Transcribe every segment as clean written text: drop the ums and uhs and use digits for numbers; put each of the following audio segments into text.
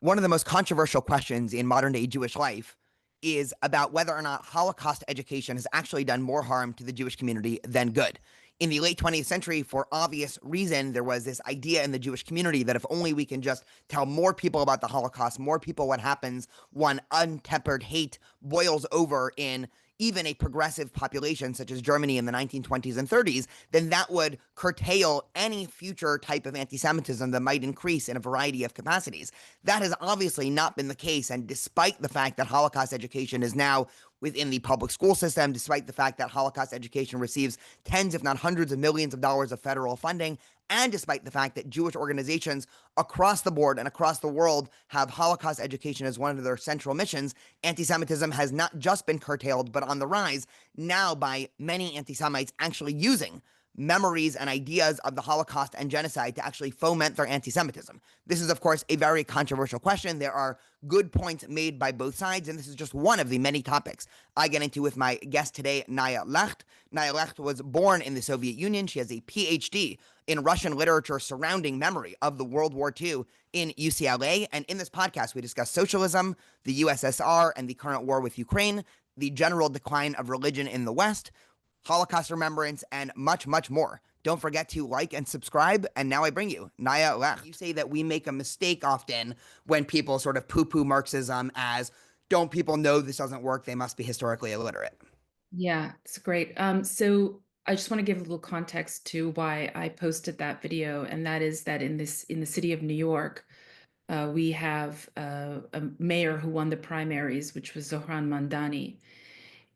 One of the most controversial questions in modern day Jewish life is about whether or not Holocaust education has actually done more harm to the Jewish community than good. In the late 20th century, for obvious reason, there was this idea in the Jewish community that if only we can just tell more people about the Holocaust, more people what happens when untempered hate boils over in even a progressive population such as Germany in the 1920s and 30s, then that would curtail any future type of anti-Semitism that might increase in a variety of capacities. That has obviously not been the case, and despite the fact that Holocaust education is now within the public school system, despite the fact that Holocaust education receives tens, if not hundreds of millions of dollars of federal funding, and despite the fact that Jewish organizations across the board and across the world have Holocaust education as one of their central missions, anti-Semitism has not just been curtailed, but on the rise now by many anti-Semites actually using memories and ideas of the Holocaust and genocide to actually foment their anti-Semitism. This is, of course, a very controversial question. There are good points made by both sides, and this is just one of the many topics I get into with my guest today, Naya Lekht. Naya Lekht was born in the Soviet Union. She has a PhD in Russian literature surrounding memory of the World War II in UCLA. And in this podcast, we discuss socialism, the USSR, and the current war with Ukraine, the general decline of religion in the West, Holocaust remembrance, and much, much more. Don't forget to like and subscribe. And now I bring you Naya Lekht. You say that we make a mistake often when people sort of poo-poo Marxism as, don't people know this doesn't work? They must be historically illiterate. Yeah, it's great. So I just want to give a little context to why I posted that video, and that is that in the city of New York, we have a mayor who won the primaries, which was Zohran Mandani.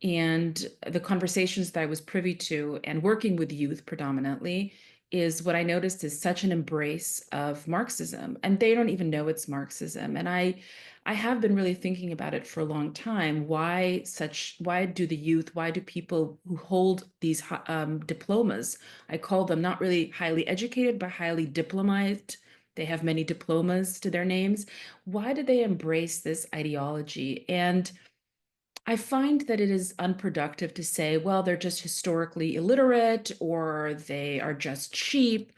And the conversations that I was privy to and working with youth predominantly is what I noticed is such an embrace of Marxism, and they don't even know it's Marxism. And I have been really thinking about it for a long time. Why do the youth, why do people who hold these diplomas, I call them not really highly educated, but highly diplomatized, they have many diplomas to their names. Why do they embrace this ideology? And I find that it is unproductive to say, well, they're just historically illiterate or they are just cheap,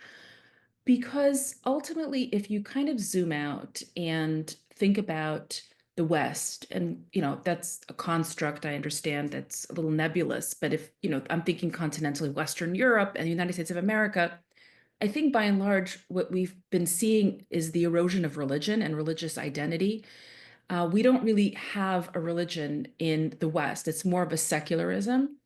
because ultimately, if you kind of zoom out and think about the West, and that's a construct I understand that's a little nebulous, but if I'm thinking continentally Western Europe and the United States of America, I think by and large, what we've been seeing is the erosion of religion and religious identity. We don't really have a religion in the West. It's more of a secularism.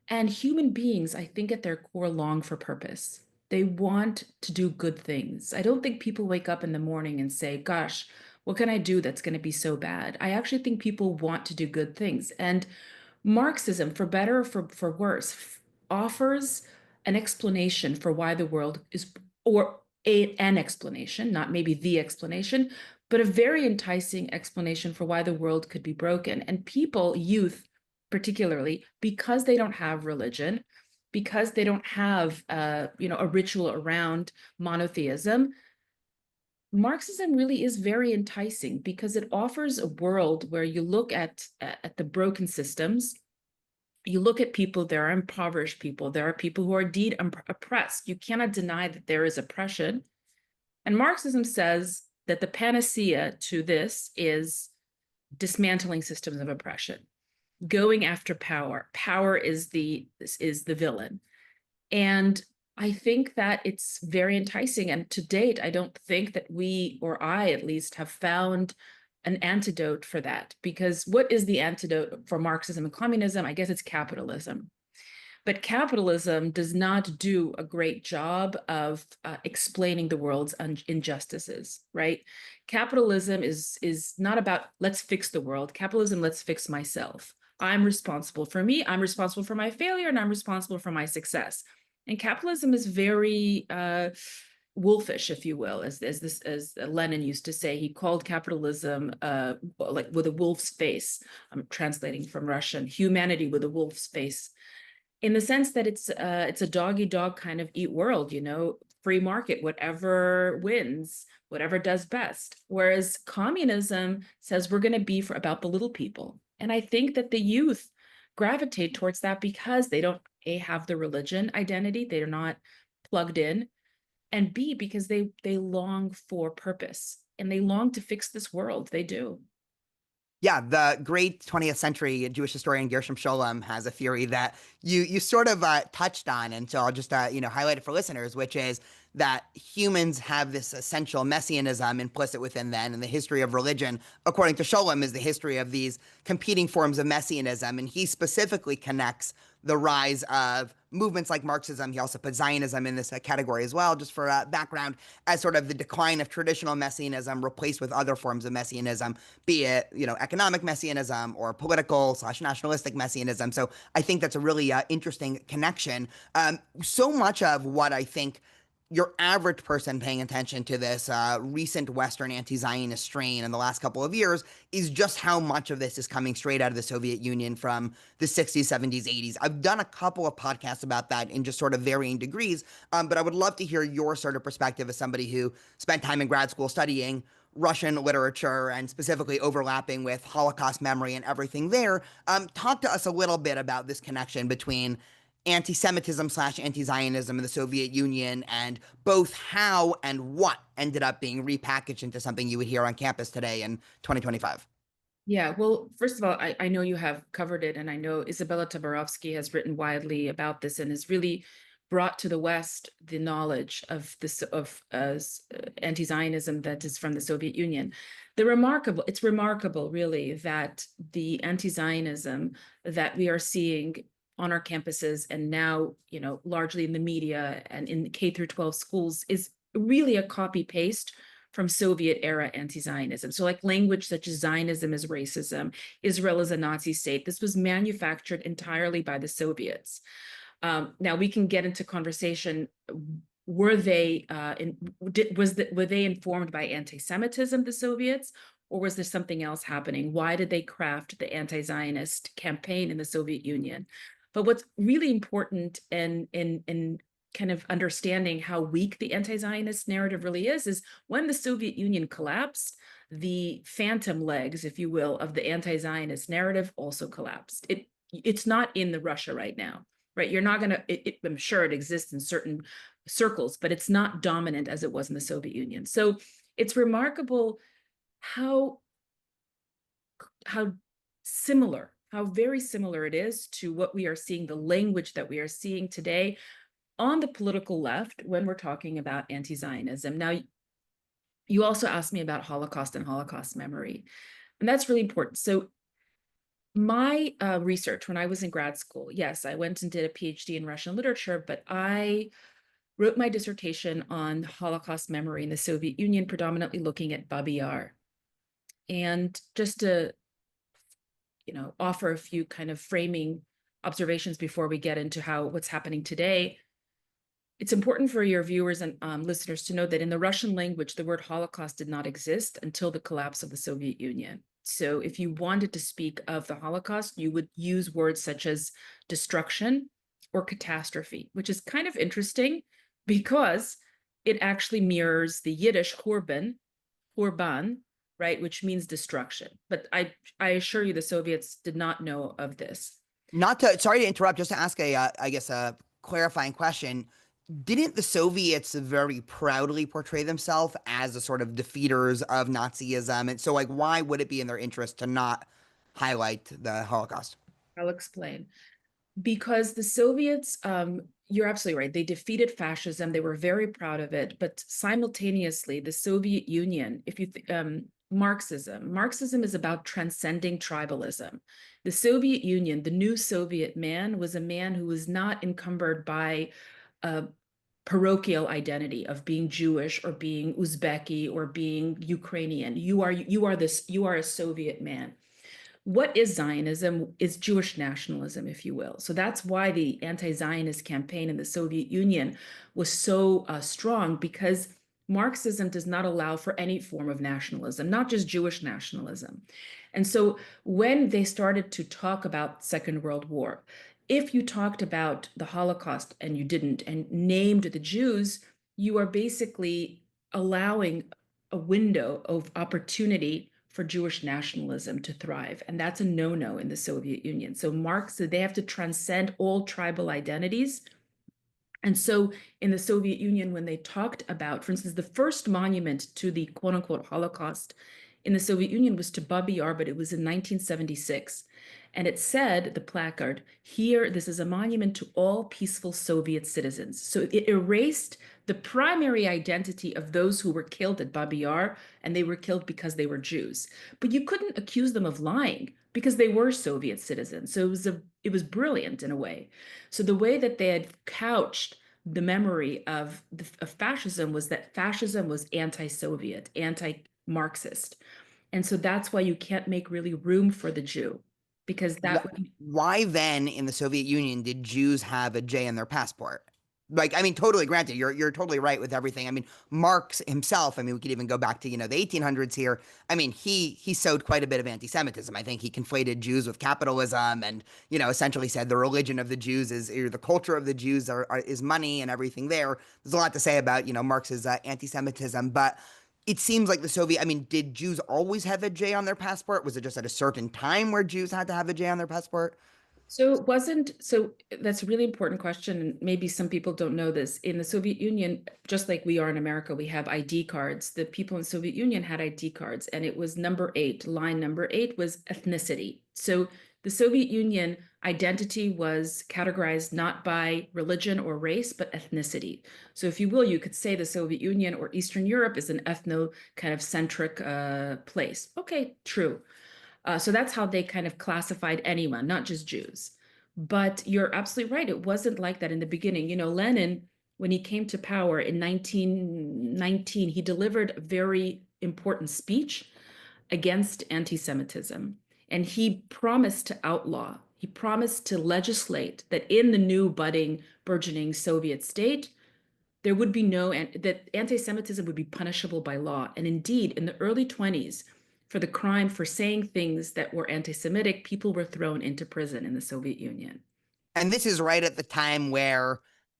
And human beings, I think at their core, long for purpose. They want to do good things. I don't think people wake up in the morning and say, gosh, what can I do that's going to be so bad? I actually think people want to do good things. And Marxism, for better or for worse, offers an explanation for why the world is, or an explanation, not maybe the explanation, but a very enticing explanation for why the world could be broken. And people, youth particularly, because they don't have religion, because they don't have a ritual around monotheism, Marxism really is very enticing because it offers a world where you look at the broken systems. You look at people, there are impoverished people, there are people who are indeed oppressed. You cannot deny that there is oppression. And Marxism says that the panacea to this is dismantling systems of oppression, going after power. Power is the villain. And I think that it's very enticing. And to date, I don't think that we, or I at least, have found an antidote for that. Because what is the antidote for Marxism and communism? I guess it's capitalism. But capitalism does not do a great job of explaining the world's injustices, right? Capitalism is not about let's fix the world. Capitalism, let's fix myself. I'm responsible for me. I'm responsible for my failure, and I'm responsible for my success. And capitalism is very wolfish, if you will, as Lenin used to say. He called capitalism like with a wolf's face. I'm translating from Russian. Humanity with a wolf's face, in the sense that it's a dog eat dog kind of eat world. Free market, whatever wins, whatever does best. Whereas communism says we're going to be about the little people. And I think that the youth gravitate towards that because they don't have the religion identity, they're not plugged in, and B, because they long for purpose. and they long to fix this world. They do. Yeah, the great 20th century Jewish historian Gershom Scholem has a theory that you sort of touched on, and so I'll just highlight it for listeners, which is that humans have this essential messianism implicit within them, and the history of religion, according to Scholem, is the history of these competing forms of messianism, and he specifically connects the rise of movements like Marxism. He also put Zionism in this category as well, just for background, as sort of the decline of traditional messianism replaced with other forms of messianism, be it, economic messianism or political/nationalistic messianism. So I think that's a really interesting connection. So much of what I think your average person paying attention to this recent Western anti-Zionist strain in the last couple of years is just how much of this is coming straight out of the Soviet Union from the 60s, 70s, 80s. I've done a couple of podcasts about that in just sort of varying degrees, but I would love to hear your sort of perspective as somebody who spent time in grad school studying Russian literature and specifically overlapping with Holocaust memory and everything there. Talk to us a little bit about this connection between anti-Semitism/anti-Zionism in the Soviet Union, and both how and what ended up being repackaged into something you would hear on campus today in 2025. Yeah, well, first of all, I know you have covered it, and I know Isabella Tabarovsky has written widely about this and has really brought to the West the knowledge of this of anti-Zionism that is from the Soviet Union. It's remarkable, really, that the anti-Zionism that we are seeing on our campuses and now, largely in the media and in K through 12 schools is really a copy paste from Soviet era anti-Zionism. So like language such as Zionism is racism, Israel is a Nazi state. This was manufactured entirely by the Soviets. Now we can get into conversation. Were they were they informed by anti-Semitism, the Soviets, or was there something else happening? Why did they craft the anti-Zionist campaign in the Soviet Union? But what's really important in kind of understanding how weak the anti-Zionist narrative really is when the Soviet Union collapsed, the phantom legs, if you will, of the anti-Zionist narrative also collapsed. It's not in the Russia right now, right? You're not going to, I'm sure it exists in certain circles, but it's not dominant as it was in the Soviet Union. So it's remarkable how similar, how very similar it is to what we are seeing, the language that we are seeing today on the political left when we're talking about anti-Zionism. Now, you also asked me about Holocaust and Holocaust memory, and that's really important. So my research when I was in grad school, yes, I went and did a PhD in Russian literature, but I wrote my dissertation on Holocaust memory in the Soviet Union, predominantly looking at Babi Yar. And just to, offer a few kind of framing observations before we get into what's happening today, it's important for your viewers and listeners to know that in the Russian language, the word Holocaust did not exist until the collapse of the Soviet Union. So if you wanted to speak of the Holocaust, you would use words such as destruction or catastrophe, which is kind of interesting because it actually mirrors the Yiddish Horban, right, which means destruction. But I assure you the Soviets did not know of this. Sorry to interrupt, just to ask a clarifying question. Didn't the Soviets very proudly portray themselves as a sort of defeaters of Nazism? And so, why would it be in their interest to not highlight the Holocaust? I'll explain. Because the Soviets, you're absolutely right, they defeated fascism. They were very proud of it. But simultaneously, the Soviet Union, Marxism is about transcending tribalism. The Soviet Union, the new Soviet man, was a man who was not encumbered by a parochial identity of being Jewish or being Uzbeki or being Ukrainian. You are a Soviet man. What is Zionism? Is Jewish nationalism, if you will. So that's why the anti-Zionist campaign in the Soviet Union was so strong, because Marxism does not allow for any form of nationalism, not just Jewish nationalism. And so when they started to talk about Second World War, if you talked about the Holocaust and you didn't, and named the Jews, you are basically allowing a window of opportunity for Jewish nationalism to thrive. And that's a no-no in the Soviet Union. So Marx said they have to transcend all tribal identities And so in the Soviet Union, when they talked about, for instance, the first monument to the quote unquote Holocaust in the Soviet Union was to Babi Yar, but it was in 1976. And it said, the placard, here, this is a monument to all peaceful Soviet citizens. So it erased the primary identity of those who were killed at Babi Yar, and they were killed because they were Jews. But you couldn't accuse them of lying because they were Soviet citizens. So it was brilliant in a way. So the way that they had couched the memory of fascism was that fascism was anti-Soviet, anti-Marxist. And so that's why you can't make really room for the Jew, because that would be. Why then in the Soviet Union did Jews have a J in their passport? Like, I mean, totally granted, you're totally right with everything. I mean, Marx himself, I mean, we could even go back to, the 1800s here. I mean, he sowed quite a bit of anti-Semitism. I think he conflated Jews with capitalism and, essentially said the religion of the Jews is, or the culture of the Jews is money and everything there. There's a lot to say about, Marx's anti-Semitism, but it seems like the Soviet, I mean, did Jews always have a J on their passport? Was it just at a certain time where Jews had to have a J on their passport? So that's a really important question, and maybe some people don't know this. In the Soviet Union, just like we are in America, we have ID cards. The people in the Soviet Union had ID cards, and it was number 8. Line number 8 was ethnicity. So the Soviet Union identity was categorized not by religion or race, but ethnicity. So if you will, you could say the Soviet Union or Eastern Europe is an ethno kind of centric place. Okay, true. So that's how they kind of classified anyone, not just Jews. But you're absolutely right. It wasn't like that in the beginning. Lenin, when he came to power in 1919, he delivered a very important speech against anti-Semitism. And he promised to outlaw, he promised to legislate that in the new budding, burgeoning Soviet state, there would be that anti-Semitism would be punishable by law. And indeed, in the early 20s, for the crime for saying things that were anti-Semitic, people were thrown into prison in the Soviet Union. And this is right at the time where,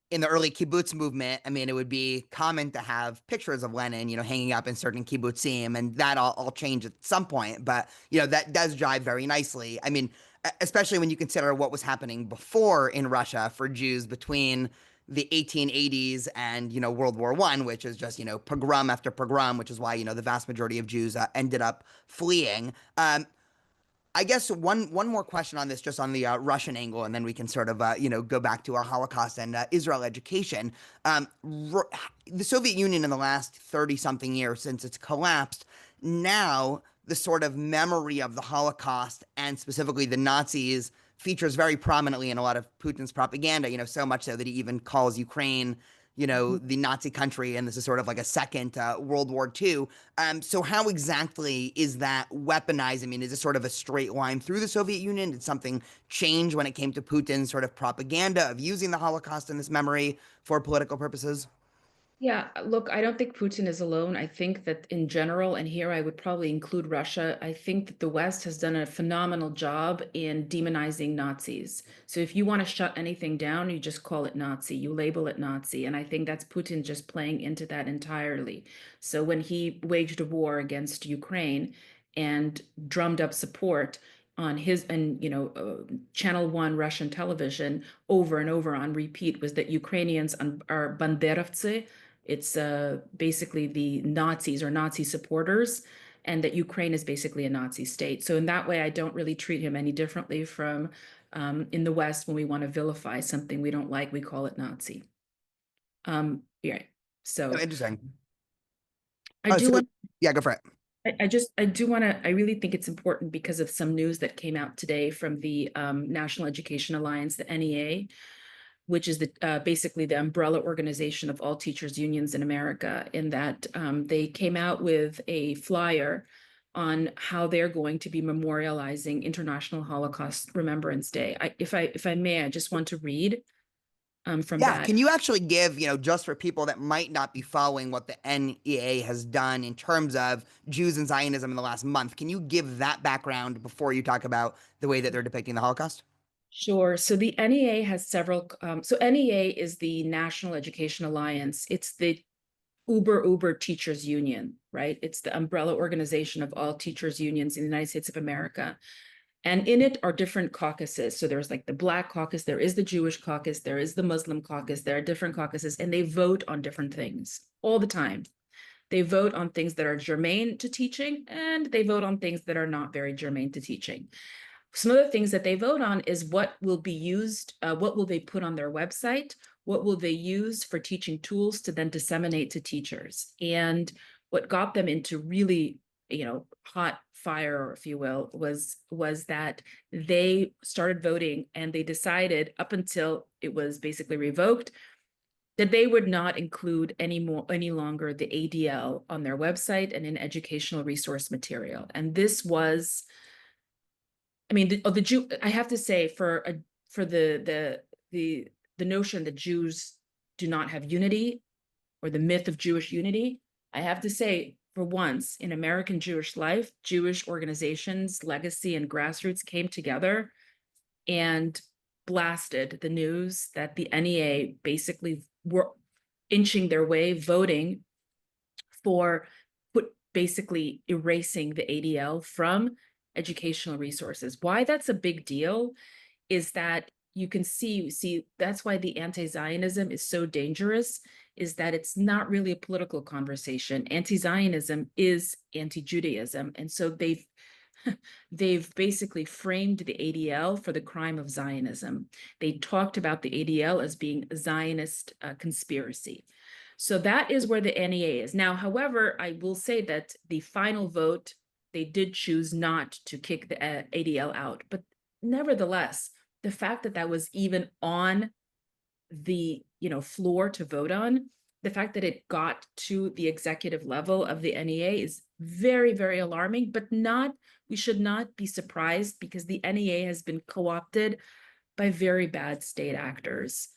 in the early kibbutz movement, I mean, it would be common to have pictures of Lenin, hanging up in certain kibbutzim, and that all changed at some point. But, that does jive very nicely. I mean, especially when you consider what was happening before in Russia for Jews between the 1880s and, World War I, which is just, pogrom after pogrom, which is why, the vast majority of Jews ended up fleeing. I guess one more question on this, just on the Russian angle, and then we can sort of go back to our Holocaust and Israel education. The Soviet Union in the last 30 something years since it's collapsed, now the sort of memory of the Holocaust and specifically the Nazis features very prominently in a lot of Putin's propaganda. So much so that he even calls Ukraine, the Nazi country, and this is sort of like a second World War II. So how exactly is that weaponized? I mean, is it sort of a straight line through the Soviet Union? Did something change when it came to Putin's sort of propaganda of using the Holocaust and this memory for political purposes? Yeah, look, I don't think Putin is alone. I think that in general, and here I would probably include Russia, I think that the West has done a phenomenal job in demonizing Nazis. So if you want to shut anything down, you just call it Nazi, you label it Nazi. And I think that's Putin just playing into that entirely. So when he waged a war against Ukraine and drummed up support on his and Channel 1 Russian television over and over on repeat was that Ukrainians are banderovцы. It's basically the Nazis or Nazi supporters, and that Ukraine is basically a Nazi state. So in that way, I don't really treat him any differently from in the West when we want to vilify something we don't like, we call it Nazi. Yeah. Oh, So interesting. I Oh, do so want. yeah, go for it. I do want to, I really think it's important because of some news that came out today from the National Education Alliance, the NEA, which is basically the umbrella organization of all teachers unions in America, in that they came out with a flyer on how they're going to be memorializing International Holocaust Remembrance Day. If I may, I just want to read from Yeah, that. can you actually give, just for people that might not be following what the NEA has done in terms of Jews and Zionism in the last month, can you give that background before you talk about the way that they're depicting the Holocaust? Sure. So the NEA has several. So NEA is the National Education Alliance. It's the Uber teachers union, right? It's the umbrella organization of all teachers unions in the United States of America. And in it are different caucuses. So there's like the Black caucus, there is the Jewish caucus, there is the Muslim caucus, there are different caucuses, and they vote on different things all the time. They vote on things that are germane to teaching, and they vote on things that are not very germane to teaching. Some of the things that they vote on is what will be used, what will they put on their website, what will they use for teaching tools to then disseminate to teachers. And what got them into really, hot fire, if you will, was that they started voting and they decided, up until it was basically revoked, that they would not include any longer the ADL on their website and in educational resource material. And this was, I mean, the Jew. I have to say, for the notion that Jews do not have unity, or the myth of Jewish unity, I have to say, for once in American Jewish life, Jewish organizations, legacy, and grassroots came together and blasted the news that the NEA basically were inching their way, voting for basically erasing the ADL from educational resources. Why that's a big deal is that you can see that's why the anti-Zionism is so dangerous, is that it's not really a political conversation. Anti-Zionism is anti-Judaism. And so they've basically framed the ADL for the crime of Zionism. They talked about the ADL as being a Zionist conspiracy. So that is where the NEA is. Now, however, I will say that the final vote, they did choose not to kick the ADL out. But nevertheless, the fact that that was even on the floor to vote on, the fact that it got to the executive level of the NEA is very, very alarming, but we should not be surprised, because the NEA has been co-opted by very bad state actors.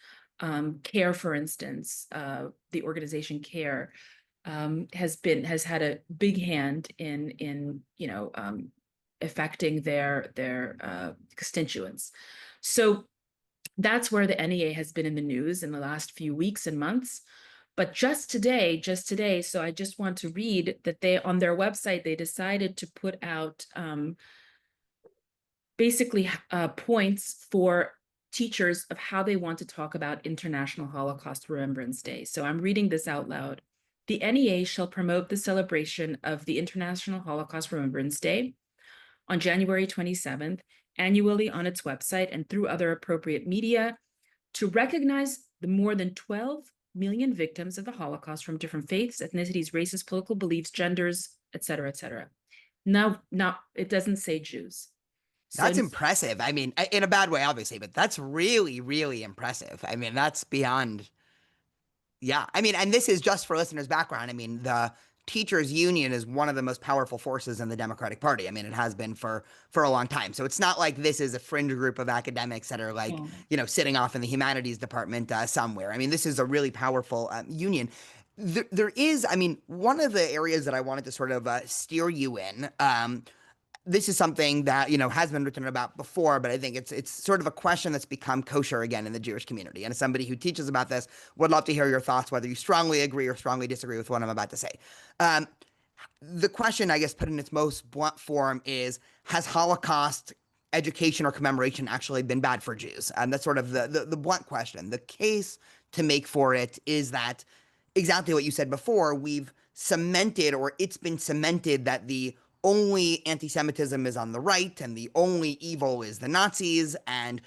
CARE, for instance, the organization CARE, has had a big hand in affecting their constituents. So that's where the NEA has been in the news in the last few weeks and months. But just today, so I just want to read that on their website, they decided to put out basically points for teachers of how they want to talk about International Holocaust Remembrance Day. So I'm reading this out loud. The NEA shall promote the celebration of the International Holocaust Remembrance Day on January 27th, annually on its website and through other appropriate media, to recognize the more than 12 million victims of the Holocaust from different faiths, ethnicities, races, political beliefs, genders, et cetera, et cetera. Now, it doesn't say Jews. That's impressive. I mean, in a bad way, obviously, but that's really, really impressive. I mean, that's beyond. Yeah. I mean, and this is just for listeners' background. I mean, the teachers union is one of the most powerful forces in the Democratic Party. I mean, it has been for a long time. So it's not like this is a fringe group of academics that are like, sitting off in the humanities department somewhere. I mean, this is a really powerful union. There is, I mean, one of the areas that I wanted to sort of steer you in. This is something that has been written about before, but I think it's sort of a question that's become kosher again in the Jewish community. And as somebody who teaches about this, would love to hear your thoughts, whether you strongly agree or strongly disagree with what I'm about to say. Um, the question, I guess, put in its most blunt form is: has Holocaust education or commemoration actually been bad for Jews? That's sort of the blunt question. The case to make for it is that exactly what you said before. We've cemented, or it's been cemented, that the only anti-Semitism is on the right and the only evil is the Nazis. And,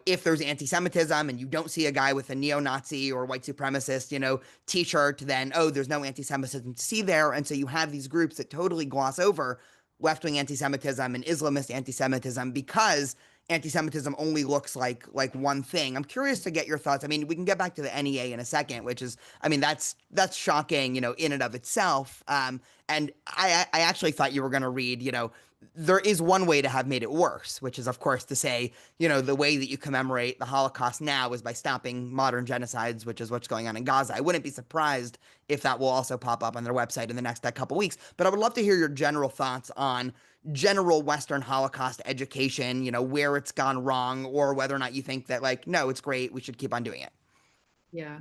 if there's anti-Semitism and you don't see a guy with a neo-Nazi or white supremacist, t-shirt, then, oh, there's no anti-Semitism to see there. And so you have these groups that totally gloss over left-wing anti-Semitism and Islamist anti-Semitism because anti-Semitism only looks like one thing. I'm curious to get your thoughts. I mean, we can get back to the NEA in a second, which is, I mean, that's shocking, in and of itself. And I actually thought you were going to read, there is one way to have made it worse, which is, of course, to say, the way that you commemorate the Holocaust now is by stopping modern genocides, which is what's going on in Gaza. I wouldn't be surprised if that will also pop up on their website in the next couple weeks. But I would love to hear your general thoughts on general Western Holocaust education, where it's gone wrong, or whether or not you think that, like, no, it's great, we should keep on doing it. Yeah.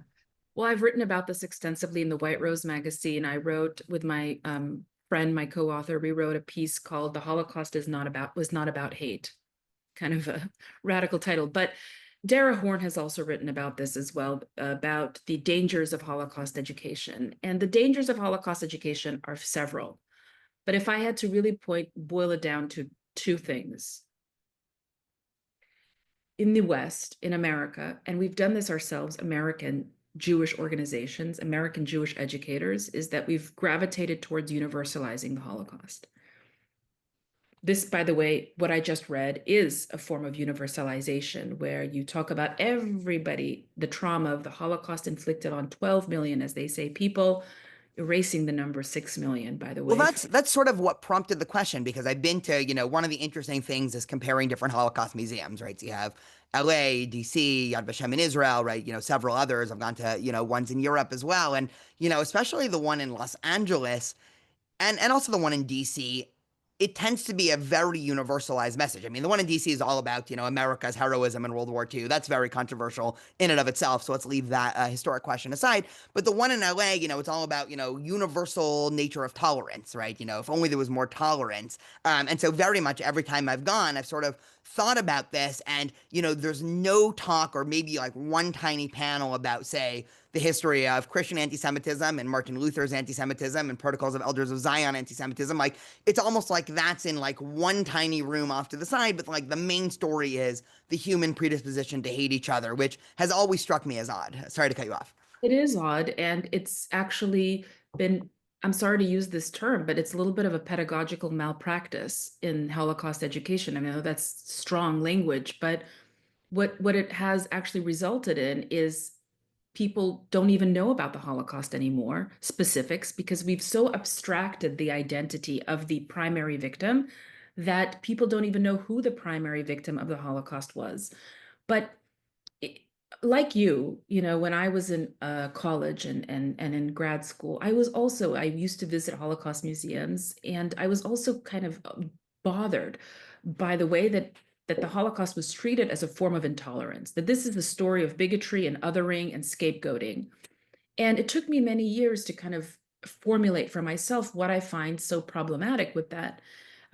Well, I've written about this extensively in the White Rose magazine. I wrote with my friend, my co-author, we wrote a piece called "The Holocaust was not about hate," kind of a radical title. But Dara Horn has also written about this as well, about the dangers of Holocaust education. And the dangers of Holocaust education are several. But if I had to really boil it down to two things. In the West, in America, and we've done this ourselves, American Jewish organizations, American Jewish educators, is that we've gravitated towards universalizing the Holocaust. This, by the way, what I just read is a form of universalization, where you talk about everybody, the trauma of the Holocaust inflicted on 12 million, as they say, people, erasing the number 6 million, by the Well, way. that's sort of what prompted the question, because I've been to, one of the interesting things is comparing different Holocaust museums, right? So you have LA, DC, Yad Vashem in Israel, right? Several others. I've gone to, ones in Europe as well. And, especially the one in Los Angeles, and also the one in DC, it tends to be a very universalized message. I mean, the one in DC is all about, America's heroism in World War II. That's very controversial in and of itself. So let's leave that historic question aside. But the one in LA, it's all about, universal nature of tolerance, right? If only there was more tolerance. And so very much every time I've gone, I've sort of thought about this, and, there's no talk or maybe like one tiny panel about, say, the history of Christian anti-Semitism and Martin Luther's anti-Semitism and Protocols of Elders of Zion anti-Semitism. Like, it's almost like that's in like one tiny room off to the side, but like the main story is the human predisposition to hate each other, which has always struck me as odd. Sorry to cut you off. It is odd, and it's actually been, I'm sorry to use this term, but it's a little bit of a pedagogical malpractice in Holocaust education. I mean, I know that's strong language, but what it has actually resulted in is people don't even know about the Holocaust anymore, specifics, because we've so abstracted the identity of the primary victim that people don't even know who the primary victim of the Holocaust was. But it, like when I was in college and in grad school, I used to visit Holocaust museums, and I was also kind of bothered by the way that the Holocaust was treated as a form of intolerance, that this is the story of bigotry and othering and scapegoating. And it took me many years to kind of formulate for myself what I find so problematic with that.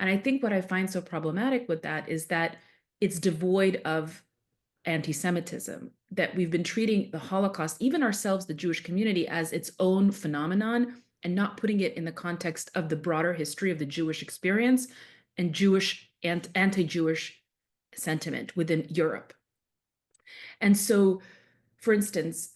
And I think what I find so problematic with that is that it's devoid of anti-Semitism, that we've been treating the Holocaust, even ourselves, the Jewish community, as its own phenomenon and not putting it in the context of the broader history of the Jewish experience and Jewish and anti-Jewish sentiment within Europe. And so, for instance,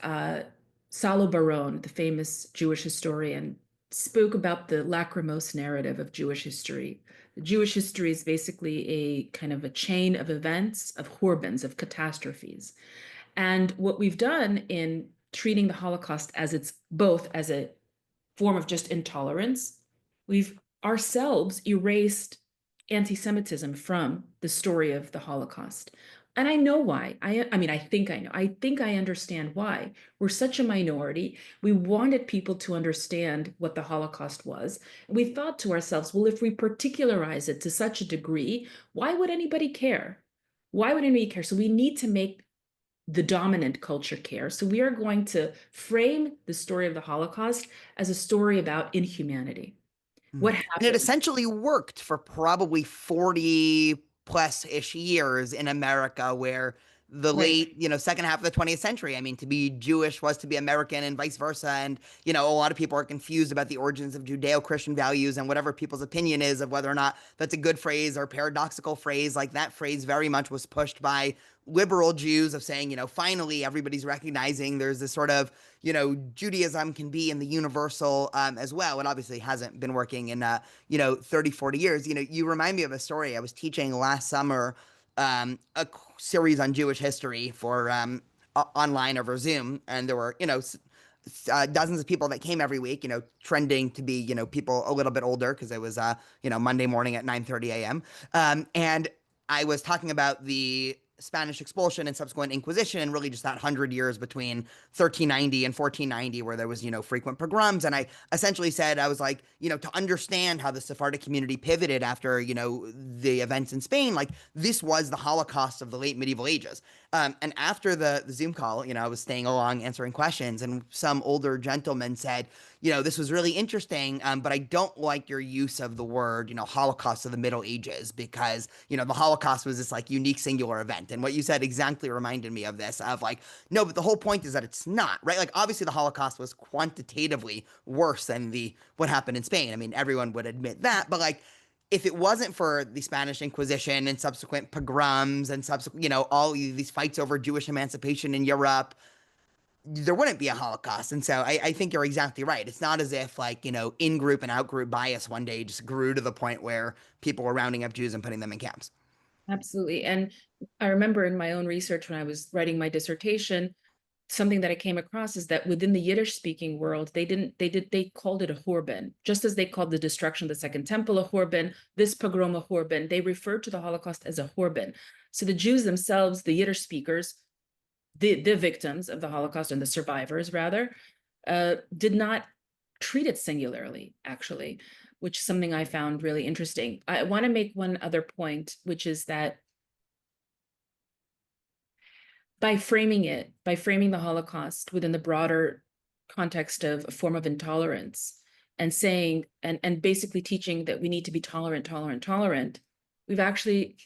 Salo Baron, the famous Jewish historian, spoke about the lachrymose narrative of Jewish history. Jewish history is basically a kind of a chain of events, of hurbans, of catastrophes. And what we've done in treating the Holocaust as it's both as a form of just intolerance, we've ourselves erased anti-Semitism from the story of the Holocaust. And I know why. I mean, I think I know. I think I understand why. We're such a minority. We wanted people to understand what the Holocaust was. We thought to ourselves, well, if we particularize it to such a degree, why would anybody care? Why would anybody care? So we need to make the dominant culture care. So we are going to frame the story of the Holocaust as a story about inhumanity. What And it happened? essentially worked for probably 40 plus ish years in America, where the Right. late, second half of the 20th century, I mean, to be Jewish was to be American and vice versa. And, a lot of people are confused about the origins of Judeo-Christian values, and whatever people's opinion is of whether or not that's a good phrase or paradoxical phrase, like that phrase very much was pushed by liberal Jews of saying, finally everybody's recognizing there's this sort of, Judaism can be in the universal as well. It obviously hasn't been working in, 30, 40 years. You remind me of a story. I was teaching last summer a series on Jewish history for online over Zoom, and there were, dozens of people that came every week, trending to be, people a little bit older, because it was, Monday morning at 9:30 a.m. And I was talking about the Spanish expulsion and subsequent Inquisition, and really just that 100 years between 1390 and 1490, where there was, frequent pogroms. And I essentially said, I was like, to understand how the Sephardic community pivoted after, the events in Spain, like this was the Holocaust of the late medieval ages. And after the Zoom call, I was staying along answering questions, and some older gentleman said, this was really interesting, but I don't like your use of the word, Holocaust of the Middle Ages, because, the Holocaust was this like unique singular event. And what you said exactly reminded me of this, of like, no, but the whole point is that it's not, right? Like, obviously the Holocaust was quantitatively worse than what happened in Spain. I mean, everyone would admit that, but like, if it wasn't for the Spanish Inquisition and subsequent pogroms and subsequent, all these fights over Jewish emancipation in Europe, there wouldn't be a Holocaust. And so I think you're exactly right. It's not as if like, in-group and out-group bias one day just grew to the point where people were rounding up Jews and putting them in camps. Absolutely. And I remember in my own research when I was writing my dissertation, something that I came across is that within the Yiddish speaking world, they called it a Horben, just as they called the destruction of the Second Temple a Horben, this pogrom a Horben. They referred to the Holocaust as a Horben. So the Jews themselves, the Yiddish speakers, the victims of the Holocaust and the survivors rather, did not treat it singularly, actually, which is something I found really interesting. I want to make one other point, which is that by framing the Holocaust within the broader context of a form of intolerance and saying, and basically teaching that we need to be tolerant, we've actually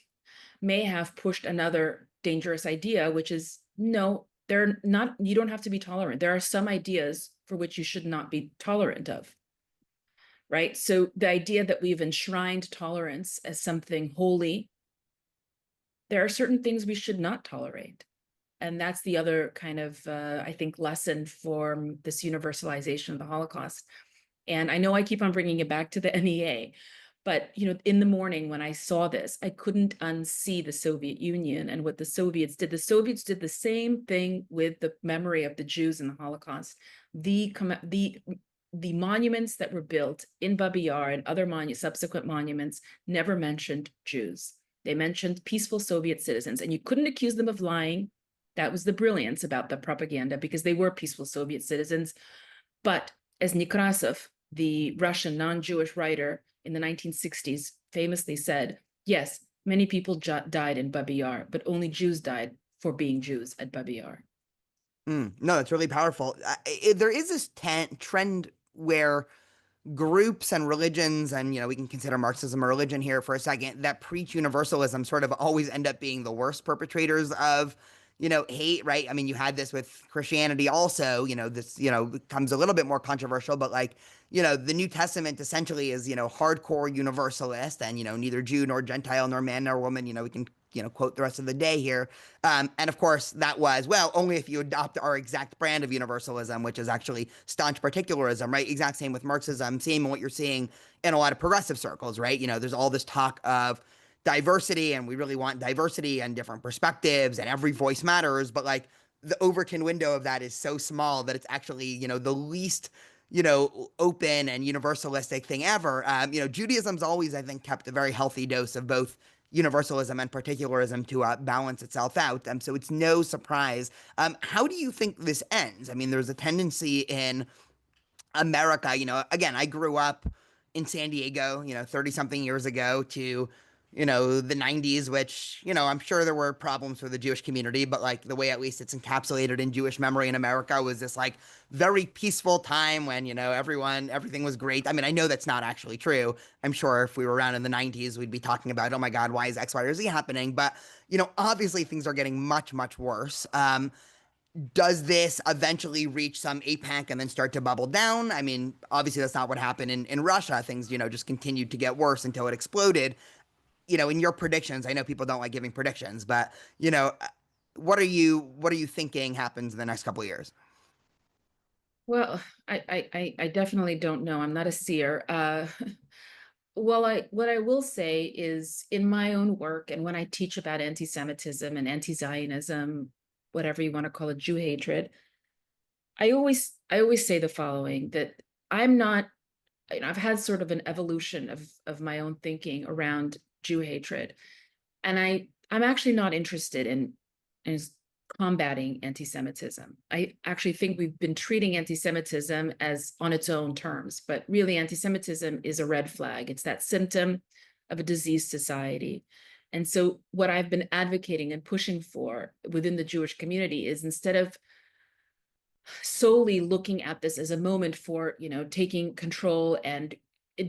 may have pushed another dangerous idea, which is no, they're not, you don't have to be tolerant. There are some ideas for which you should not be tolerant of, right? So the idea that we've enshrined tolerance as something holy, there are certain things we should not tolerate. And that's the other kind of, I think, lesson for this universalization of the Holocaust. And I know I keep on bringing it back to the NEA, but in the morning when I saw this, I couldn't unsee the Soviet Union and what the Soviets did. The Soviets did the same thing with the memory of the Jews in the Holocaust. The monuments that were built in Babi Yar and other subsequent monuments never mentioned Jews. They mentioned peaceful Soviet citizens, and you couldn't accuse them of lying. That was the brilliance about the propaganda, because they were peaceful Soviet citizens. But as Nekrasov, the Russian non-Jewish writer in the 1960s, famously said, yes, many people died in Babi Yar, but only Jews died for being Jews at Babi Yar. No, that's really powerful. There is this trend where groups and religions, and we can consider Marxism a religion here for a second, that preach universalism sort of always end up being the worst perpetrators of hate, right? I mean, you had this with Christianity also. This becomes a little bit more controversial, but like the New Testament essentially is hardcore universalist, and neither Jew nor Gentile nor man nor woman, we can quote the rest of the day here. And of course, that was, well, only if you adopt our exact brand of universalism, which is actually staunch particularism, right? Exact same with Marxism, same in what you're seeing in a lot of progressive circles, right? There's all this talk of diversity, and we really want diversity and different perspectives, and every voice matters. But like the Overton window of that is so small that it's actually, the least open and universalistic thing ever. Judaism's always, I think, kept a very healthy dose of both universalism and particularism to balance itself out. So it's no surprise. How do you think this ends? I mean, there's a tendency in America, again, I grew up in San Diego, 30 something years ago, to, the 90s, which, I'm sure there were problems for the Jewish community, but like the way at least it's encapsulated in Jewish memory in America was this like very peaceful time when, everything was great. I mean, I know that's not actually true. I'm sure if we were around in the 90s, we'd be talking about, oh my God, why is X, Y, or Z happening? But, obviously things are getting much, much worse. Does this eventually reach some APAC and then start to bubble down? I mean, obviously that's not what happened in Russia. Things, just continued to get worse until it exploded. In your predictions, I know people don't like giving predictions, but what are you thinking happens in the next couple of years? Well, I definitely don't know. I'm not a seer. Well, what I will say is in my own work and when I teach about anti-Semitism and anti-Zionism, whatever you want to call it, Jew hatred, I always say the following, that I'm not, I've had sort of an evolution of my own thinking around Jew hatred. And I'm actually not interested in combating anti-Semitism. I actually think we've been treating anti-Semitism as on its own terms, but really anti-Semitism is a red flag. It's that symptom of a diseased society. And so what I've been advocating and pushing for within the Jewish community is, instead of solely looking at this as a moment for, taking control and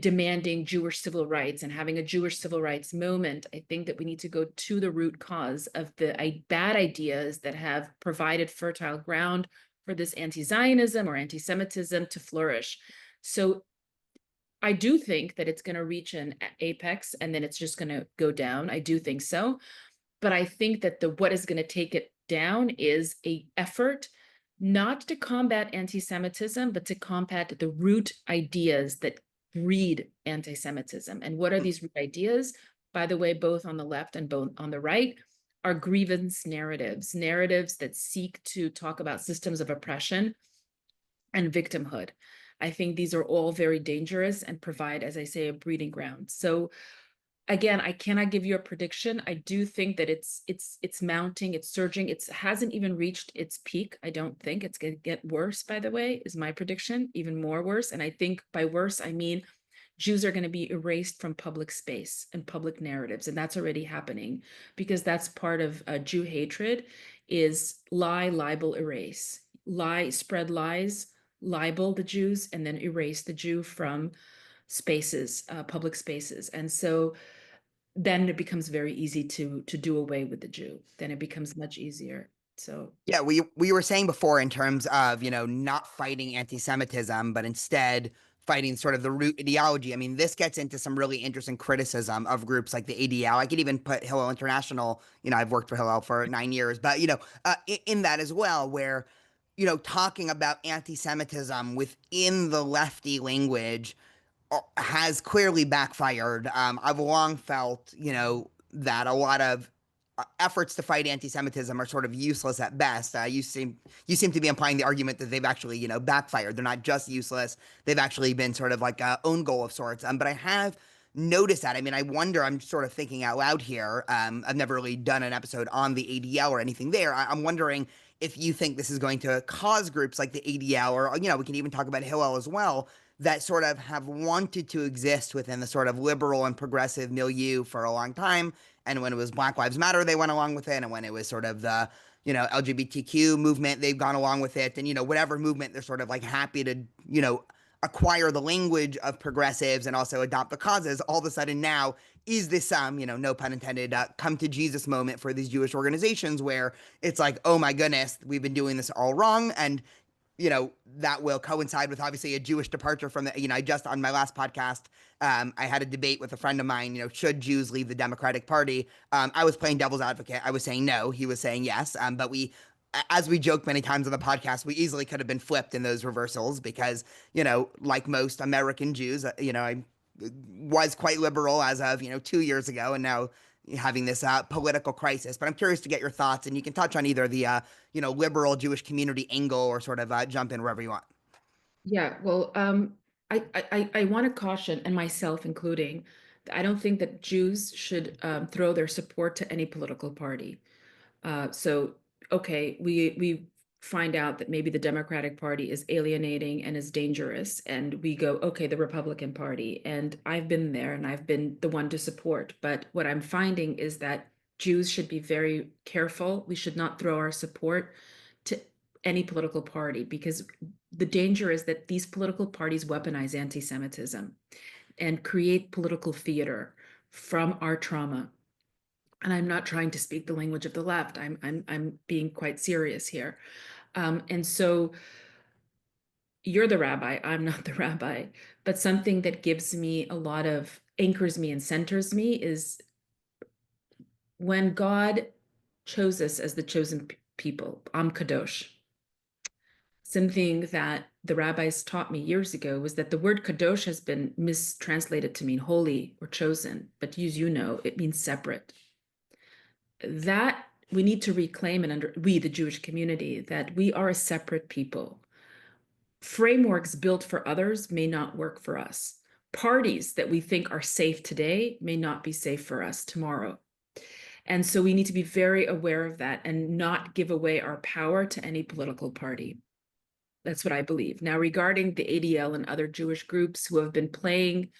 demanding Jewish civil rights and having a Jewish civil rights moment, I think that we need to go to the root cause of the bad ideas that have provided fertile ground for this anti-Zionism or anti-Semitism to flourish. So I do think that it's going to reach an apex and then it's just going to go down. I do think so. But I think that what is going to take it down is a effort not to combat anti-Semitism, but to combat the root ideas that breed anti-Semitism. And what are these root ideas? By the way, both on the left and both on the right, are grievance narratives, narratives that seek to talk about systems of oppression and victimhood. I think these are all very dangerous and provide, as I say, a breeding ground. So again, I cannot give you a prediction. I do think that it's mounting, it's surging. It hasn't even reached its peak. I don't think it's going to get worse, by the way, is my prediction, even more worse. And I think by worse, I mean Jews are going to be erased from public space and public narratives. And that's already happening, because that's part of Jew hatred, is lie, libel, erase. Lie, spread lies, libel the Jews, and then erase the Jew from spaces, public spaces. And so then it becomes very easy to do away with the Jew. Then it becomes much easier. So Yeah, we were saying before in terms of, not fighting anti-Semitism, but instead fighting sort of the root ideology. I mean, this gets into some really interesting criticism of groups like the ADL. I could even put Hillel International, I've worked for Hillel for 9 years, but, in that as well, where, talking about anti-Semitism within the lefty language has clearly backfired. I've long felt, that a lot of efforts to fight anti-Semitism are sort of useless at best. You seem to be implying the argument that they've actually, backfired. They're not just useless; they've actually been sort of like a own goal of sorts. But I have noticed that. I mean, I wonder. I'm sort of thinking out loud here. I've never really done an episode on the ADL or anything there. I'm wondering if you think this is going to cause groups like the ADL, or we can even talk about Hillel as well, that sort of have wanted to exist within the sort of liberal and progressive milieu for a long time. And when it was Black Lives Matter, they went along with it. And when it was sort of the, LGBTQ movement, they've gone along with it. And, whatever movement, they're sort of like happy to, acquire the language of progressives and also adopt the causes. All of a sudden now is this, no pun intended, come to Jesus moment for these Jewish organizations, where it's like, oh my goodness, we've been doing this all wrong. And that will coincide with obviously a Jewish departure from the, I just on my last podcast, I had a debate with a friend of mine, should Jews leave the Democratic Party? I was playing devil's advocate. I was saying no. He was saying yes. But as we joked many times on the podcast, we easily could have been flipped in those reversals because, like most American Jews, I was quite liberal as of, 2 years ago. And now having this political crisis. But I'm curious to get your thoughts, and you can touch on either the liberal Jewish community angle or sort of jump in wherever you want. yeah, well, I want to caution, and myself including, I don't think that Jews should throw their support to any political party. So, okay, we find out that maybe the Democratic Party is alienating and is dangerous, and we go, okay, the Republican Party. And I've been there, and I've been the one to support. But what I'm finding is that Jews should be very careful. We should not throw our support to any political party, because the danger is that these political parties weaponize anti-Semitism and create political theater from our trauma. And I'm not trying to speak the language of the left. I'm being quite serious here. And so you're the rabbi, I'm not the rabbi, but something that gives me a lot of anchors me and centers me is when God chose us as the chosen people, Am Kadosh. Something that the rabbis taught me years ago was that the word kadosh has been mistranslated to mean holy or chosen, but as you know, it means separate. That we need to reclaim, and we, the Jewish community, that we are a separate people. Frameworks built for others may not work for us. Parties that we think are safe today may not be safe for us tomorrow. And so we need to be very aware of that and not give away our power to any political party. That's what I believe. Now, regarding the ADL and other Jewish groups who have been playing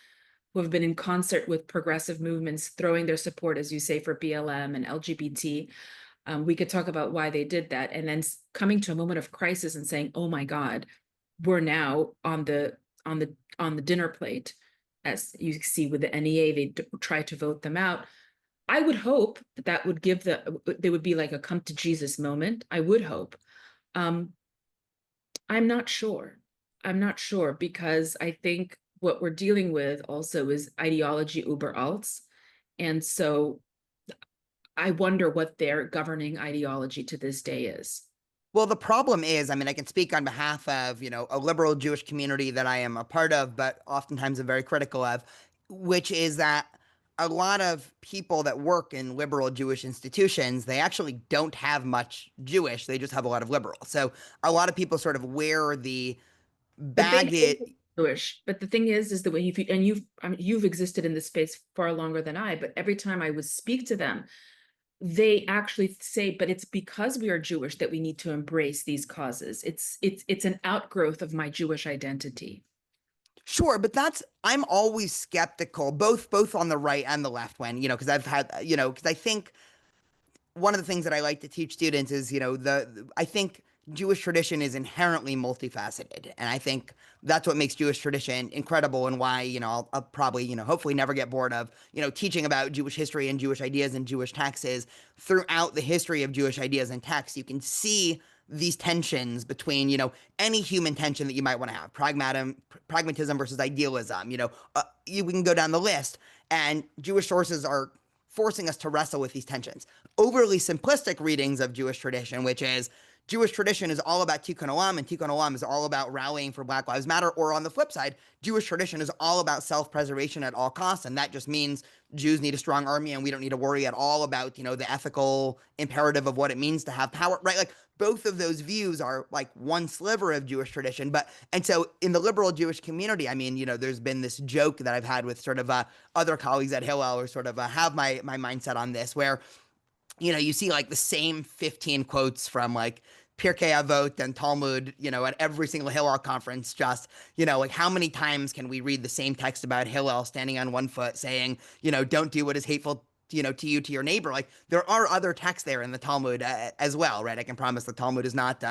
who have been in concert with progressive movements, throwing their support, as you say, for BLM and LGBT. We could talk about why they did that, and then coming to a moment of crisis and saying, "Oh my God, we're now on the dinner plate." As you see with the NEA, they try to vote them out. I would hope that that would give there would be like a come to Jesus moment. I would hope. Um, I'm not sure. I'm not sure because I think what we're dealing with also is ideology uber alts. And so I wonder what their governing ideology to this day is. Well, the problem is, I mean, I can speak on behalf of, a liberal Jewish community that I am a part of, but oftentimes I'm very critical of, which is that a lot of people that work in liberal Jewish institutions, they actually don't have much Jewish. They just have a lot of liberal. So a lot of people sort of wear the But they baggage. Jewish. But the thing is that when you've existed in this space far longer than I, but every time I would speak to them, they actually say, but it's because we are Jewish that we need to embrace these causes. It's an outgrowth of my Jewish identity. Sure, but I'm always skeptical, both on the right and the left when, because I've had, because I think one of the things that I like to teach students is, I think Jewish tradition is inherently multifaceted. And I think that's what makes Jewish tradition incredible and why, I'll probably, hopefully never get bored of, teaching about Jewish history and Jewish ideas and Jewish texts throughout the history of Jewish ideas and texts. You can see these tensions between, any human tension that you might want to have, pragmatism versus idealism, we can go down the list. And Jewish sources are forcing us to wrestle with these tensions. Overly simplistic readings of Jewish tradition, which is Jewish tradition is all about Tikkun Olam, and Tikkun Olam is all about rallying for Black Lives Matter. Or on the flip side, Jewish tradition is all about self-preservation at all costs, and that just means Jews need a strong army, and we don't need to worry at all about, the ethical imperative of what it means to have power, right? Like, both of those views are like one sliver of Jewish tradition. And so in the liberal Jewish community, I mean, there's been this joke that I've had with sort of other colleagues at Hillel, or sort of have my mindset on this, where you see like the same 15 quotes from like Pirkei Avot and Talmud, at every single Hillel conference. Just, like how many times can we read the same text about Hillel standing on one foot saying, don't do what is hateful, to you, to your neighbor. Like there are other texts there in the Talmud as well, right? I can promise the Talmud is not,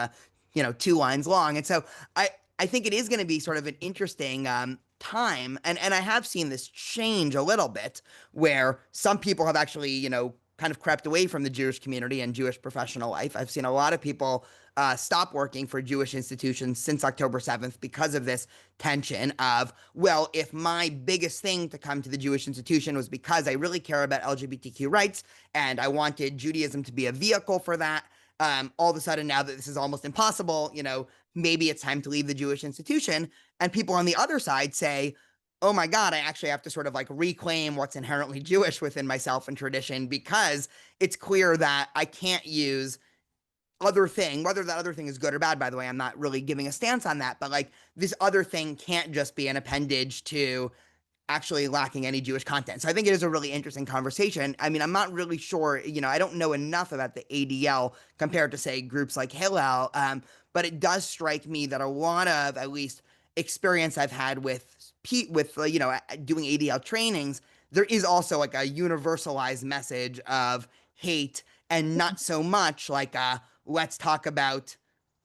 2 lines long. And so I think it is going to be sort of an interesting time. And I have seen this change a little bit where some people have actually, kind of crept away from the Jewish community and Jewish professional life. I've seen a lot of people stop working for Jewish institutions since October 7th because of this tension of, well, if my biggest thing to come to the Jewish institution was because I really care about LGBTQ rights and I wanted Judaism to be a vehicle for that, all of a sudden now that this is almost impossible, maybe it's time to leave the Jewish institution. And people on the other side say, oh my God, I actually have to sort of like reclaim what's inherently Jewish within myself and tradition, because it's clear that I can't use other thing, whether that other thing is good or bad, by the way. I'm not really giving a stance on that, but like this other thing can't just be an appendage to actually lacking any Jewish content. So I think it is a really interesting conversation. I mean, I'm not really sure, I don't know enough about the ADL compared to, say, groups like Hillel, but it does strike me that a lot of, at least, experience I've had with doing ADL trainings, there is also like a universalized message of hate, and not so much like let's talk about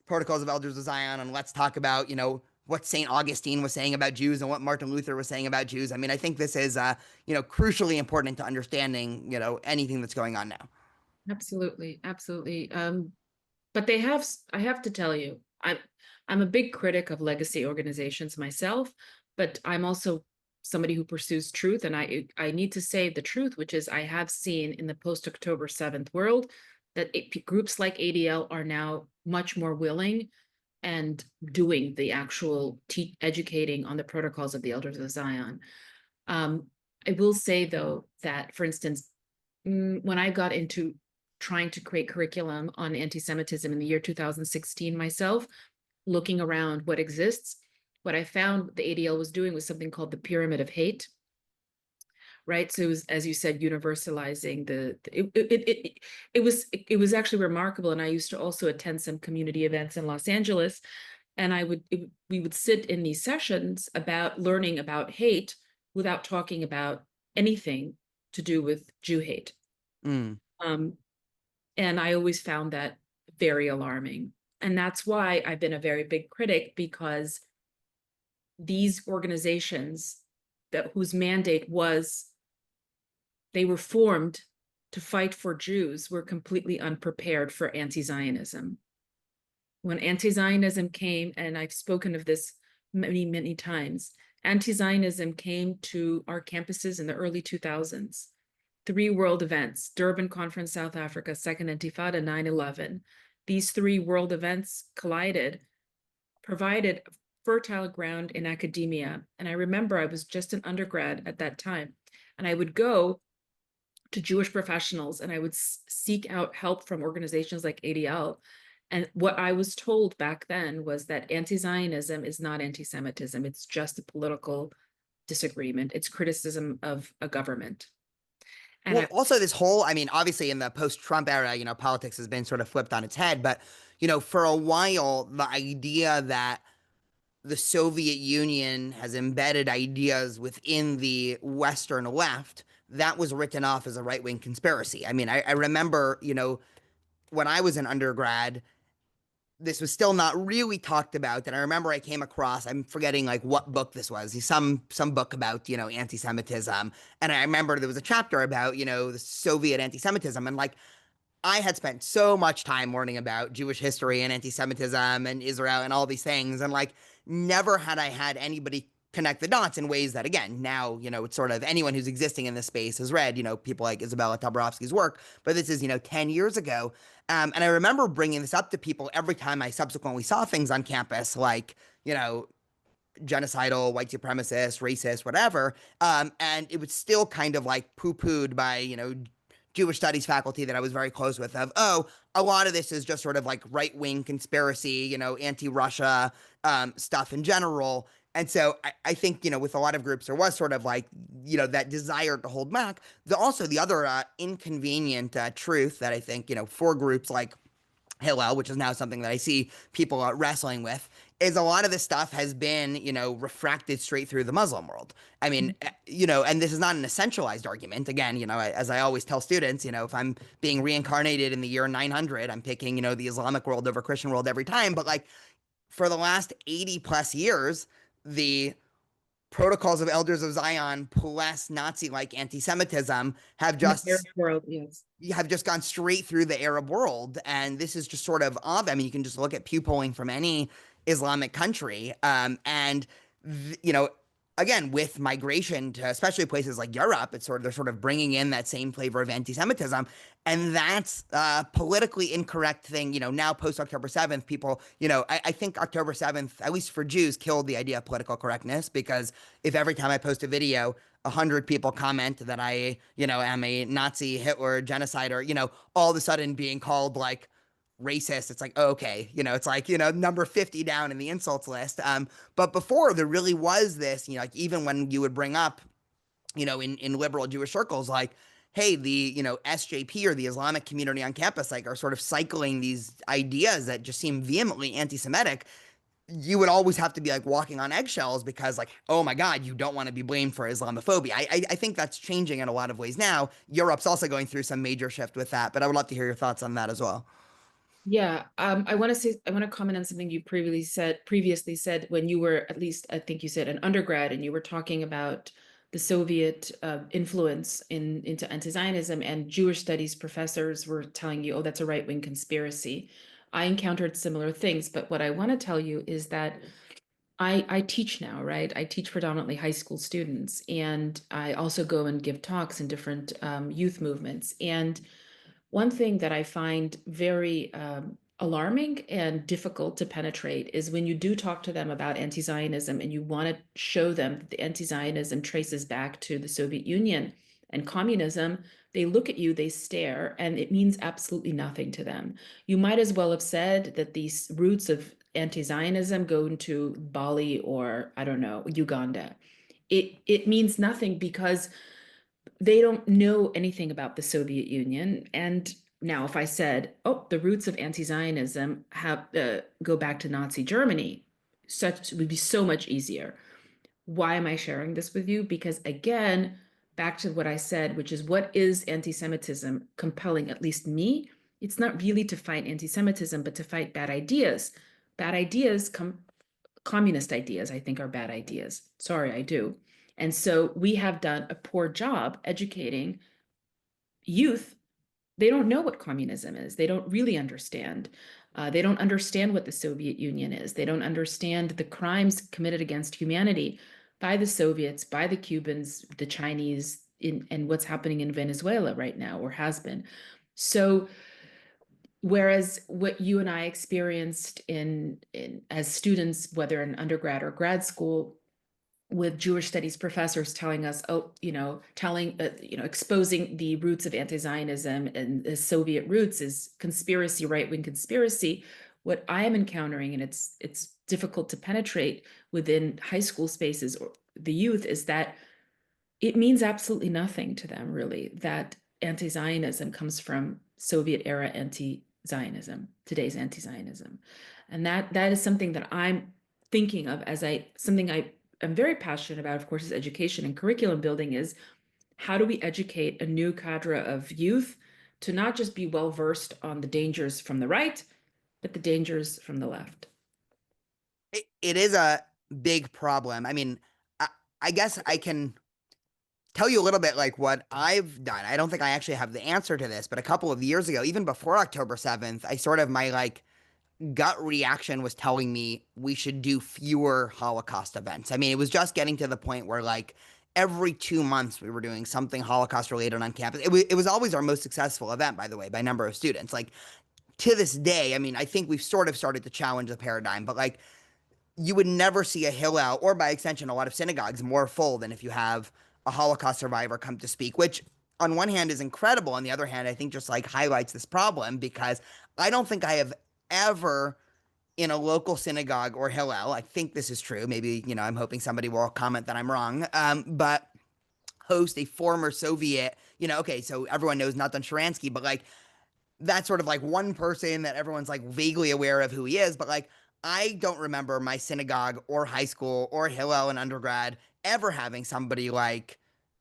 Protocols of Elders of Zion, and let's talk about, what St. Augustine was saying about Jews and what Martin Luther was saying about Jews. I mean, I think this is, crucially important to understanding, anything that's going on now. Absolutely, absolutely. But I have to tell you, I'm a big critic of legacy organizations myself, but I'm also somebody who pursues truth, and I need to say the truth, which is I have seen in the post-October 7th world that groups like ADL are now much more willing and doing the actual educating on the protocols of the Elders of Zion. I will say, though, that, for instance, when I got into trying to create curriculum on anti-Semitism in the year 2016 myself, looking around what exists, what I found the ADL was doing was something called the pyramid of hate, right? So it was, as you said, universalizing it was actually remarkable. And I used to also attend some community events in Los Angeles, and we would sit in these sessions about learning about hate without talking about anything to do with Jew hate. Mm. Um, and I always found that very alarming. And that's why I've been a very big critic, because these organizations whose mandate was, they were formed to fight for Jews, were completely unprepared for anti-Zionism. When anti-Zionism came, and I've spoken of this many, many times, anti-Zionism came to our campuses in the early 2000s. 3 world events: Durban Conference, South Africa, Second Intifada, 9/11. These 3 world events collided, provided fertile ground in academia. And I remember I was just an undergrad at that time, and I would go to Jewish professionals and I would seek out help from organizations like ADL. And what I was told back then was that anti-Zionism is not anti-Semitism. It's just a political disagreement. It's criticism of a government. And Well, also this whole, I mean, obviously in the post-Trump era, politics has been sort of flipped on its head, but, for a while, the idea that the Soviet Union has embedded ideas within the Western left, that was written off as a right-wing conspiracy. I mean, I remember, when I was an undergrad, this was still not really talked about. And I remember I came across, I'm forgetting like what book this was, some book about, anti-Semitism. And I remember there was a chapter about, the Soviet anti-Semitism. And like I had spent so much time learning about Jewish history and anti-Semitism and Israel and all these things. And like never had I had anybody connect the dots in ways that, again, now, it's sort of anyone who's existing in this space has read, people like Isabella Tobrovsky's work. But this is, 10 years ago. And I remember bringing this up to people every time I subsequently saw things on campus, like, genocidal, white supremacist, racist, whatever. And it was still kind of like poo-pooed by, Jewish studies faculty that I was very close with of, oh, a lot of this is just sort of like right-wing conspiracy, anti-Russia stuff in general. And so I think, with a lot of groups, there was sort of like, that desire to hold back. Also, the other inconvenient truth that I think, for groups like Hillel, which is now something that I see people wrestling with, is a lot of this stuff has been, refracted straight through the Muslim world. I mean, and this is not an essentialized argument. Again, as I always tell students, if I'm being reincarnated in the year 900, I'm picking, the Islamic world over Christian world every time. But like for the last 80 plus years, the protocols of elders of Zion plus Nazi-like anti-Semitism have in the Arab just world, yes. gone straight through the Arab world. And this is just sort of I mean, you can just look at Pew polling from any Islamic country. And, again, with migration to especially places like Europe, they're sort of bringing in that same flavor of anti-Semitism. And that's a politically incorrect thing. Now post October 7th, people, I think October 7th, at least for Jews, killed the idea of political correctness, because if every time I post a video, 100 people comment that I, am a Nazi, Hitler, genocider, all of a sudden being called like racist, it's like, oh, okay, it's like, number 50 down in the insults list. But before there really was this, like even when you would bring up, in liberal Jewish circles, like, hey, the, SJP or the Islamic community on campus, like are sort of cycling these ideas that just seem vehemently anti-Semitic. You would always have to be like walking on eggshells because like, oh my God, you don't want to be blamed for Islamophobia. I think that's changing in a lot of ways now. Europe's also going through some major shift with that, but I would love to hear your thoughts on that as well. Yeah, I want to comment on something you previously said when you were, at least I think you said, an undergrad, and you were talking about the Soviet influence into anti-Zionism, and Jewish studies professors were telling you, oh, that's a right-wing conspiracy. I encountered similar things, but what I want to tell you is that I teach now, right? I teach predominantly high school students, and I also go and give talks in different youth movements. And one thing that I find very alarming and difficult to penetrate is when you do talk to them about anti-Zionism and you want to show them that the anti-Zionism traces back to the Soviet Union and communism, they look at you, they stare, and it means absolutely nothing to them. You might as well have said that these roots of anti-Zionism go into Bali or, I don't know, Uganda. It means nothing because they don't know anything about the Soviet Union. And now, if I said, "Oh, the roots of anti-Zionism have go back to Nazi Germany," such would be so much easier. why am I sharing this with you? Because again, back to what I said, which is what is anti-Semitism compelling, at least me? It's not really to fight anti-Semitism, but to fight bad ideas. Bad ideas communist ideas, I think, are bad ideas. Sorry, I do. And so we have done a poor job educating youth. They don't know what communism is. They don't really understand. They don't understand what the Soviet Union is. They don't understand the crimes committed against humanity by the Soviets, by the Cubans, the Chinese, and what's happening in Venezuela right now, or has been. So, whereas what you and I experienced as students, whether in undergrad or grad school, with Jewish studies professors telling us, exposing the roots of anti-Zionism and the Soviet roots is conspiracy, right-wing conspiracy. What I am encountering, and it's difficult to penetrate within high school spaces or the youth, is that it means absolutely nothing to them, really, that anti-Zionism comes from Soviet-era anti-Zionism, today's anti-Zionism. And that is something that I'm thinking of as something I'm very passionate about, of course, is education and curriculum building. Is how do we educate a new cadre of youth to not just be well-versed on the dangers from the right, but the dangers from the left? It is a big problem. I mean, I guess I can tell you a little bit like what I've done. I don't think I actually have the answer to this, but a couple of years ago, even before October 7th, I sort of my like gut reaction was telling me we should do fewer Holocaust events. I mean, it was just getting to the point where like every 2 months we were doing something Holocaust related on campus. It was always our most successful event, by the way, by number of students. Like to this day, I mean, I think we've sort of started to challenge the paradigm, but like you would never see a Hillel, or by extension, a lot of synagogues more full than if you have a Holocaust survivor come to speak, which on one hand is incredible. On the other hand, I think just like highlights this problem because I don't think I have ever in a local synagogue or Hillel, I think this is true. Maybe, I'm hoping somebody will comment that I'm wrong. But host a former Soviet, okay, so everyone knows Natan Sharansky, but like that's sort of like one person that everyone's like vaguely aware of who he is, but like I don't remember my synagogue or high school or Hillel in undergrad ever having somebody like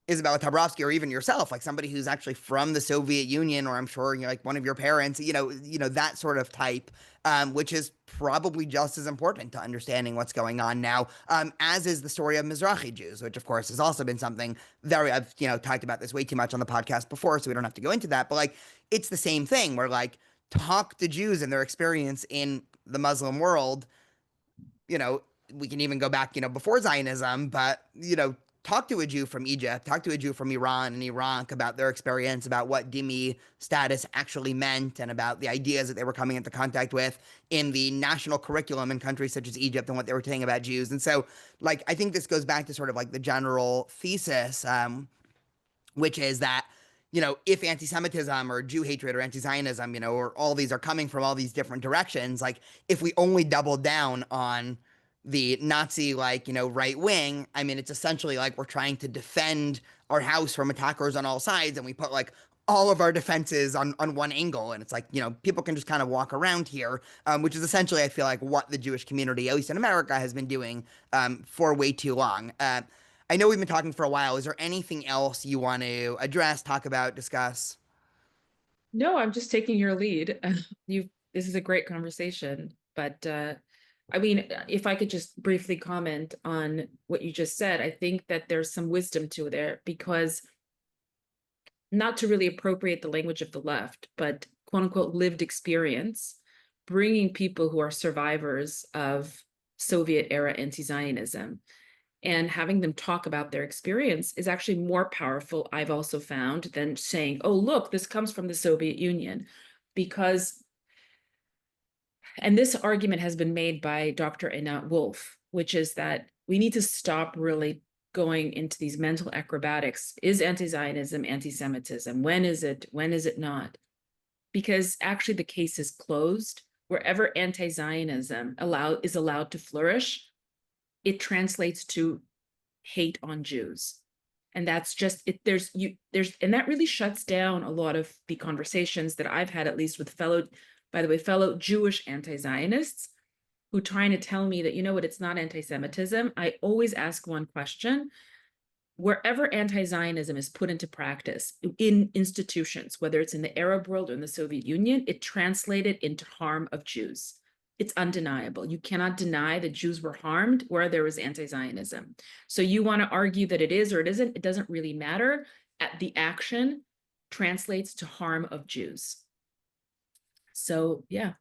Isabella Tabrowski or even yourself, like somebody who's actually from the Soviet Union, or I'm sure like one of your parents, that sort of type, which is probably just as important to understanding what's going on now, as is the story of Mizrahi Jews, which of course has also been something I've talked about this way too much on the podcast before, so we don't have to go into that, but like it's the same thing where like talk to Jews and their experience in the Muslim world, you know, we can even go back, before Zionism, but, talk to a Jew from Egypt, talk to a Jew from Iran and Iraq about their experience, about what dhimmi status actually meant, and about the ideas that they were coming into contact with in the national curriculum in countries such as Egypt and what they were saying about Jews. And so, like, I think this goes back to sort of like the general thesis, which is that, if anti-Semitism or Jew hatred or anti-Zionism, or all these are coming from all these different directions, like if we only double down on the Nazi, like, right wing, I mean, it's essentially like we're trying to defend our house from attackers on all sides, and we put like all of our defenses on one angle. And it's like, people can just kind of walk around here, which is essentially, I feel like, what the Jewish community, at least in America, has been doing for way too long. I know we've been talking for a while. Is there anything else you want to address, talk about, discuss? No, I'm just taking your lead. This is a great conversation, but I mean, if I could just briefly comment on what you just said, I think that there's some wisdom to there, because not to really appropriate the language of the left, but quote unquote lived experience, bringing people who are survivors of Soviet era anti-Zionism and having them talk about their experience is actually more powerful, I've also found, than saying, oh, look, this comes from the Soviet Union. Because, and this argument has been made by Dr. Einat Wolf, which is that we need to stop really going into these mental acrobatics. Is anti-Zionism anti-Semitism? When is it? When is it not? Because actually the case is closed. Wherever anti-Zionism is allowed to flourish, it translates to hate on Jews. And that's just it. And that really shuts down a lot of the conversations that I've had, at least with fellow Jewish anti-Zionists, who are trying to tell me that, you know what, it's not anti-Semitism, I always ask one question. Wherever anti-Zionism is put into practice in institutions, whether it's in the Arab world or in the Soviet Union, it translated into harm of Jews. It's undeniable. You cannot deny that Jews were harmed where there was anti-Zionism. So you want to argue that it is or it isn't, it doesn't really matter. The action translates to harm of Jews. So yeah.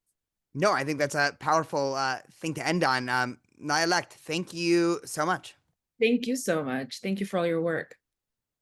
No, I think that's a powerful thing to end on. Naya Lekht, thank you so much. Thank you so much. Thank you for all your work.